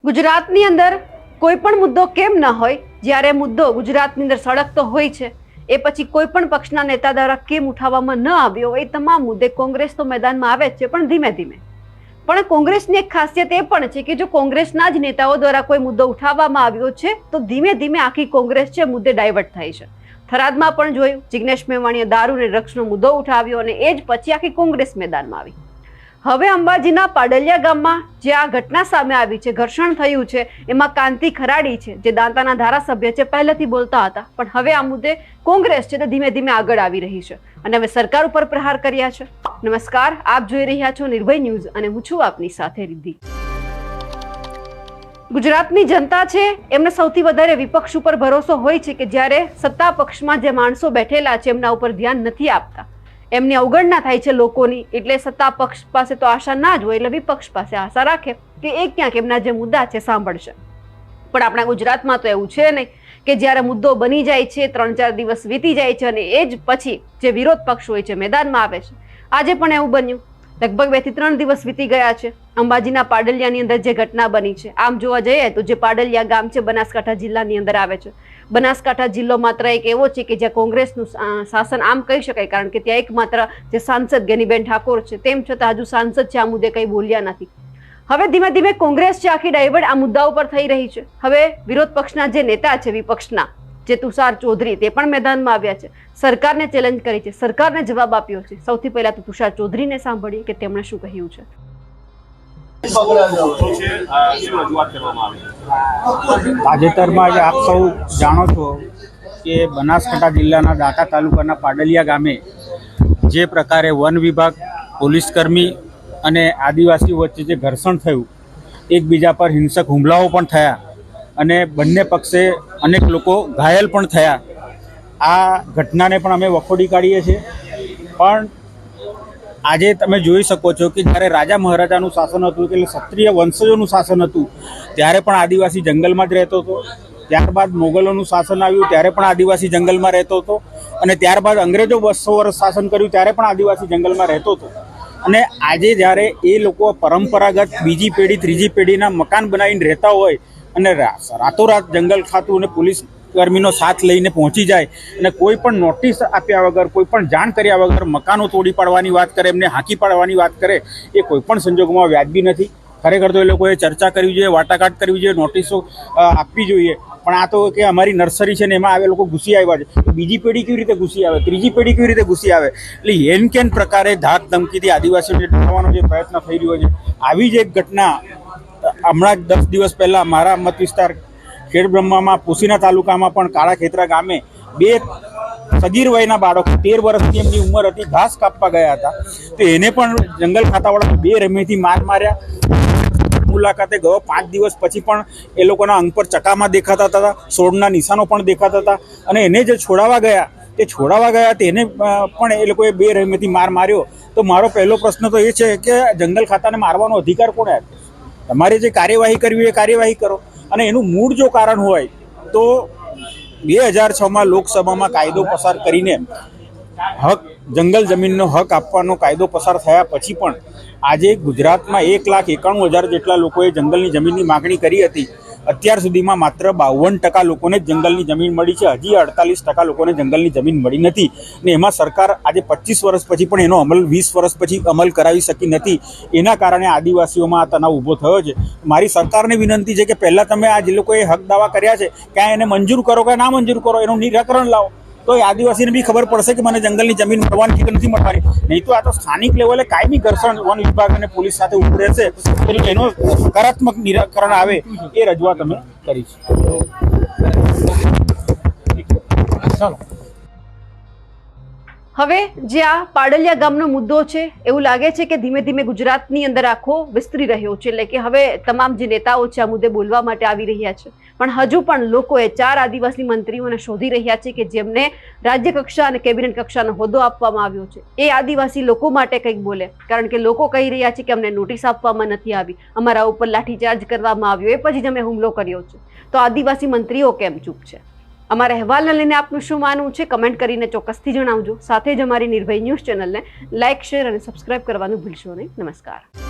ગુજરાતની અંદર કોઈ પણ મુદ્દો કેમ ન હોય, જ્યારે મુદ્દો ગુજરાતની અંદર સળગતો હોય છે એ પછી કોઈ પણ પક્ષના નેતા દ્વારા કેમ ઉઠાવવામાં ન આવ્યો, એ તમામ મુદ્દે કોંગ્રેસ તો મેદાનમાં આવે જ છે, પણ ધીમે ધીમે. પણ કોંગ્રેસની એક ખાસિયત એ પણ છે કે જો કોંગ્રેસના જ નેતાઓ દ્વારા કોઈ મુદ્દો ઉઠાવવામાં આવ્યો છે તો ધીમે ધીમે આખી કોંગ્રેસ છે મુદ્દે ડાયવર્ટ થાય છે. થરાદમાં પણ જોયું, જિગ્નેશ મેવાણીએ દારૂ અને ડ્રગ્સનો મુદ્દો ઉઠાવ્યો અને એ જ પછી આખી કોંગ્રેસ મેદાનમાં આવી. હવે અંબાજીના પાડલિયા ગામમાં જે આ ઘટના સામે આવી છે, ઘર્ષણ થયું છે, એમાં કાંતિ ખરાડી છે જે દાંતાના ધારાસભ્ય છે, પહેલેથી બોલતા હતા, પણ હવે આ મુદ્દે કોંગ્રેસ છે તે ધીમે ધીમે આગળ આવી રહી છે અને હવે સરકાર ઉપર પ્રહાર કર્યા છે. નમસ્કાર, આપ જોઈ રહ્યા છો નિર્ભય ન્યૂઝ અને હું છું આપની સાથે રિદ્ધિ. ગુજરાતની જનતા છે એમને સૌથી વધારે વિપક્ષ ઉપર ભરોસો હોય છે કે જ્યારે સત્તા પક્ષમાં જે માણસો બેઠેલા છે એમના ઉપર ધ્યાન નથી આપતા, એમની અવગણના થાય છે લોકોની, એટલે સત્તા પક્ષ પાસે તો આશા ના જ હોય, એટલે વિપક્ષ પાસે આશા રાખે કે એ ક્યાંક એમના જે મુદ્દા છે સાંભળશે. પણ આપણા ગુજરાતમાં તો એવું છે નહીં કે જ્યારે મુદ્દો બની જાય છે, 3-4 દિવસ વીતી જાય છે અને એ જ પછી જે વિરોધ પક્ષ હોય છે મેદાનમાં આવે છે. આજે પણ એવું બન્યું, લગભગ 2 થી 3 દિવસ વીતી ગયા છે. અંબાજીના પાડલિયાની અંદર જે ઘટના બની છે, આમ જોવા જઈએ તો જે પાડલિયા ગામ છે બનાસકાંઠા જિલ્લાની અંદર આવે છે. બનાસકાંઠા જિલ્લો માત્ર એક એવો છે કે જ્યાં કોંગ્રેસનું શાસન આમ કહી શકાય, કારણ કે ત્યાં એકમાત્ર જે સાંસદ ગેનીબેન ઠાકોર છે, તેમ છતાં હજુ સાંસદ છે આ મુદ્દે કંઈ બોલ્યા નથી. હવે ધીમે ધીમે કોંગ્રેસ છે આખી ડાયવર્ટ આ મુદ્દા ઉપર થઈ રહી છે. હવે વિરોધ પક્ષના જે નેતા છે વિપક્ષના, જે તુષાર ચૌધરી, તે પણ મેદાનમાં આવ્યા છે, સરકારને ચેલેન્જ કરી છે, સરકારને જવાબ આપ્યો છે. સૌથી પહેલા તો તુષાર ચૌધરીને સાંભળીએ કે તેમણે શું કહ્યું છે. તાજેતરમાં જ આપ સૌ જાણો છો કે બનાસકાંઠા જિલ્લાના દાંતા તાલુકાના પાડલિયા ગામે જે પ્રકારે વન વિભાગ, પોલીસકર્મી અને આદિવાસીઓ વચ્ચે જે ઘર્ષણ થયું, એકબીજા પર હિંસક હુમલાઓ પણ થયા અને બંને પક્ષે અનેક લોકો ઘાયલ પણ થયા. આ ઘટનાને પણ અમે વખોડી કાઢીએ છીએ. પણ આજે તમે જોઈ શકો છો કે જ્યારે રાજા મહારાજાનું શાસન હતું, એટલે ક્ષત્રિય વંશજોનું શાસન હતું, ત્યારે પણ આદિવાસી જંગલમાં જ રહેતો હતો. ત્યારબાદ મોગલોનું શાસન આવ્યું ત્યારે પણ આદિવાસી જંગલમાં રહેતો હતો અને ત્યારબાદ અંગ્રેજો 200 વર્ષ શાસન કર્યું ત્યારે પણ આદિવાસી જંગલમાં રહેતો હતો. અને આજે જ્યારે એ લોકો પરંપરાગત બીજી પેઢી, ત્રીજી પેઢીના મકાન બનાવીને રહેતા હોય અને રાતોરાત જંગલ ખાતું અને પોલીસ કર્મીનો સાથ લઈને પહોંચી જાય અને કોઈ પણ નોટિસ આપ્યા વગર, કોઈ પણ જાણ કર્યા વગર મકાનો તોડી પાડવાની વાત કરે, એમને હાંકી પાડવાની વાત કરે, એ કોઈ પણ સંજોગોમાં વ્યાજબી નથી. ખરેખર તો એ લોકોએ ચર્ચા કરવી જોઈએ, વાટાઘાટ કરવી જોઈએ, નોટિસો આપવી જોઈએ. પણ આ તો કે અમારી નર્સરી છે ને એમાં આવે લોકો ઘૂસી આવ્યા છે, તો બીજી પેઢી કેવી રીતે ઘૂસી આવે, ત્રીજી પેઢી કેવી રીતે ઘૂસી આવે? એટલે હેન કેન પ્રકારે ધાક ધમકીથી આદિવાસીઓને ડરાવવાનો જે પ્રયત્ન થઈ રહ્યો છે, આવી જ એક ઘટના હમણાં જ 10 દિવસ પહેલાં મારા મત વિસ્તાર ખેડબ્રહ્મામાં પોશીના તાલુકામાં પણ કાળા ખેતરા ગામે 2 સગીર વયના બાળકો, 13 વર્ષની એમની ઉંમર હતી, ઘાસ કાપવા ગયા હતા, તો એને પણ જંગલ ખાતાવાળા 2 રમેથી માર માર્યા. મુલાકાતે ગયો 5 દિવસ પછી પણ એ લોકોના અંગ પર ચકામાં દેખાતા હતા, સોળના નિશાનો પણ દેખાતા હતા અને એને જે છોડાવવા ગયા તેને પણ એ લોકોએ 2 રમેથી માર માર્યો. તો મારો પહેલો પ્રશ્ન તો એ છે કે જંગલ ખાતાને મારવાનો અધિકાર કોણે આપ્યો? તમારે જે કાર્યવાહી કરવી એ કાર્યવાહી કરો. અને એનું મૂળ જો કારણ હોય તો 2006માં લોકસભામાં કાયદો પસાર કરીને હક, જંગલ જમીનનો હક આપવાનો કાયદો પસાર થયા પછી પણ આજે ગુજરાતમાં 1,91,000 જેટલા લોકોએ જંગલની જમીનની માગણી કરી હતી. અત્યાર સુધીમાં માત્ર 52% લોકોને જ જંગલની જમીન મળી છે. હજી 48% લોકોને જંગલની જમીન મળી નથી ને એમાં સરકાર આજે 25 વર્ષ પછી પણ એનો અમલ 20 વર્ષ પછી અમલ કરાવી શકી નથી. એના કારણે આદિવાસીઓમાં આ તણાવ ઊભો થયો છે. મારી સરકારને વિનંતી છે કે પહેલાં તમે આ જે લોકોએ હક દાવા કર્યા છે ક્યાં એને મંજૂર કરો કે ના મંજૂર કરો, એનું નિરાકરણ લાવો, તો એ આદિવાસીને બી ખબર પડશે કે મને જંગલની જમીન મળવાની કે નથી મળવાની. નહીં તો આ તો સ્થાનિક લેવલે કાયમી ઘર્ષણ વન વિભાગ અને પોલીસ સાથે ઊભું રહેશે, એટલે એનો સકારાત્મક નિરાકરણ આવે એ રજૂઆત અમે કરીશું. ચાલો. હવે જે આ પાડલિયા ગામનો મુદ્દો છે, એવું લાગે છે કે ધીમે ધીમે ગુજરાતની અંદર આખો વિસ્તરી રહ્યો છે, એટલે કે હવે તમામ જે નેતાઓ છે આ મુદ્દે બોલવા માટે આવી રહ્યા છે. પણ હજુ પણ લોકોએ 4 આદિવાસી મંત્રીઓને શોધી રહ્યા છે કે જેમને રાજ્ય કક્ષા અને કેબિનેટ કક્ષાનો હોદ્દો આપવામાં આવ્યો છે. એ આદિવાસી લોકો માટે કંઈક બોલે, કારણ કે લોકો કહી રહ્યા છે કે અમને નોટિસ આપવામાં નથી આવી, અમારા ઉપર લાઠીચાર્જ કરવામાં આવ્યો, એ પછી જ અમે હુમલો કર્યો છે. તો આદિવાસી મંત્રીઓ કેમ ચૂપ છે? અમારા અહેવાલને લઈને આપનું શું માનવું છે કમેન્ટ કરીને ચોક્કસથી જણાવજો. સાથે જ અમારી નિર્ભય ન્યૂઝ ચેનલને લાઇક, શેર અને સબસ્ક્રાઇબ કરવાનું ભૂલશો નહીં. નમસ્કાર.